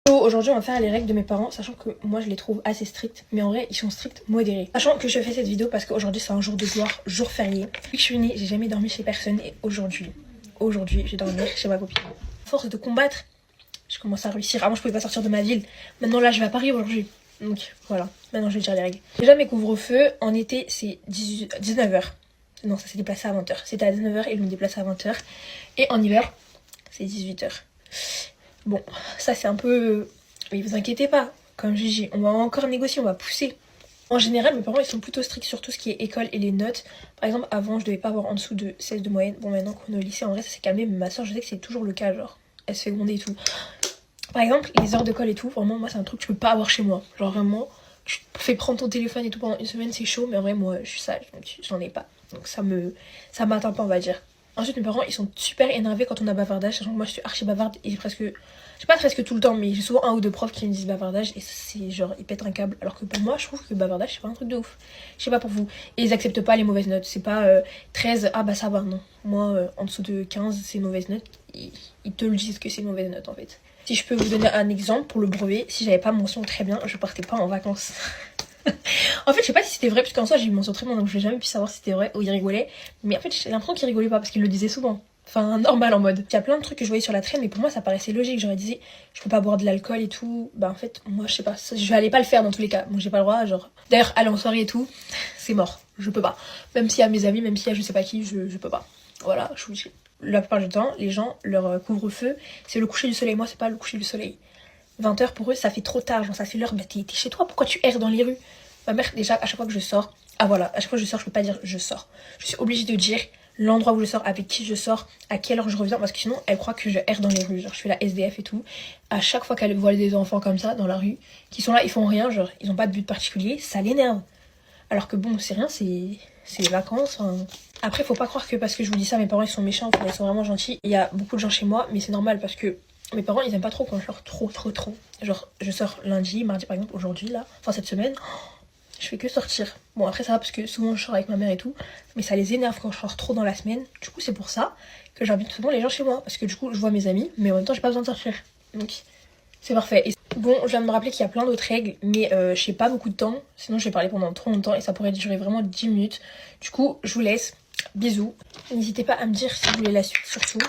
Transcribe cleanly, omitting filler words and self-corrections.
Aujourd'hui on va faire les règles de mes parents, sachant que moi je les trouve assez strictes, mais en vrai ils sont stricts modérés. Sachant que je fais cette vidéo parce qu'aujourd'hui c'est un jour de gloire, jour férié. Depuis que je suis née j'ai jamais dormi chez personne et aujourd'hui je vais dormir chez ma copine. À force de combattre, je commence à réussir. Avant je pouvais pas sortir de ma ville, maintenant là je vais à Paris aujourd'hui. Donc voilà, maintenant je vais dire les règles. Déjà mes couvre-feux en été c'est 19h. Non, ça s'est déplacé à 20h. C'était à 19h et je me déplace à 20h. Et en hiver c'est 18h. Bon, ça c'est un peu... Mais vous inquiétez pas, comme j'ai dit, on va encore négocier, on va pousser. En général, mes parents ils sont plutôt stricts sur tout ce qui est école et les notes. Par exemple, avant je devais pas avoir en dessous de 16 de moyenne. Bon, maintenant qu'on est au lycée, en vrai ça s'est calmé, mais ma soeur je sais que c'est toujours le cas, genre elle se fait gronder et tout. Par exemple, les heures de colle et tout, vraiment moi c'est un truc que je peux pas avoir chez moi. Genre vraiment, tu te fais prendre ton téléphone et tout pendant une semaine, c'est chaud, mais en vrai moi je suis sage, donc j'en ai pas. Donc ça m'atteint pas, on va dire. Ensuite, mes parents, ils sont super énervés quand on a bavardage. Sachant que moi, je suis archi bavarde et j'ai presque... J'ai pas presque tout le temps, mais j'ai souvent un ou deux profs qui me disent bavardage. Et c'est genre, ils pètent un câble. Alors que pour moi, je trouve que bavardage, c'est pas un truc de ouf. Je sais pas pour vous. Et ils acceptent pas les mauvaises notes. C'est pas 13, ah bah ça va, non. Moi, en dessous de 15, c'est mauvaise note. Ils te le disent que c'est mauvaise note, en fait. Si je peux vous donner un exemple pour le brevet, si j'avais pas mention très bien, je partais pas en vacances. En fait, je sais pas si c'était vrai, puisqu'en soi, j'ai eu mention très bien, donc je n'ai jamais pu savoir si c'était vrai ou il rigolait. Mais en fait, j'ai l'impression qu'il rigolait pas parce qu'il le disait souvent. Enfin, normal en mode. Il y a plein de trucs que je voyais sur la traîne, mais pour moi, ça paraissait logique. J'aurais dit, je peux pas boire de l'alcool et tout. Bah, en fait, moi, je sais pas, je allais pas le faire dans tous les cas. Moi, j'ai pas le droit, genre. D'ailleurs, aller en soirée et tout, c'est mort. Je peux pas. Même s'il y a mes amis, même s'il y a je sais pas qui, je peux pas. Voilà, je vous dis. La plupart du temps, les gens, leur couvre-feu, c'est le coucher du soleil. Moi, c'est pas le coucher du soleil. 20h pour eux, ça fait trop tard. Genre, ça fait l'heure. Bah, t'es chez toi, pourquoi tu erres dans les rues? Ma mère, déjà, à chaque fois que je sors, ah voilà, à chaque fois que je sors, je peux pas dire je sors. Je suis obligée de dire l'endroit où je sors, avec qui je sors, à quelle heure je reviens, parce que sinon, elle croit que je erre dans les rues. Genre, je fais la SDF et tout. À chaque fois qu'elle voit des enfants comme ça, dans la rue, qui sont là, ils font rien, genre, ils ont pas de but particulier, ça l'énerve. Alors que bon, c'est rien, c'est les vacances. Hein. Après, faut pas croire que parce que je vous dis ça, mes parents, ils sont méchants, ils sont vraiment gentils. Il y a beaucoup de gens chez moi, mais c'est normal parce que mes parents, ils aiment pas trop quand je sors trop. Genre, je sors lundi, mardi, par exemple, aujourd'hui, là, enfin, cette semaine. Je fais que sortir. Bon, après ça va parce que souvent je sors avec ma mère et tout, mais ça les énerve quand je sors trop dans la semaine. Du coup, c'est pour ça que j'invite souvent les gens chez moi, parce que du coup, je vois mes amis, mais en même temps, j'ai pas besoin de sortir. Donc, c'est parfait. Et bon, je viens de me rappeler qu'il y a plein d'autres règles, mais je n'ai pas beaucoup de temps, sinon je vais parler pendant trop longtemps et ça pourrait durer vraiment 10 minutes. Du coup, je vous laisse. Bisous. N'hésitez pas à me dire si vous voulez la suite, surtout.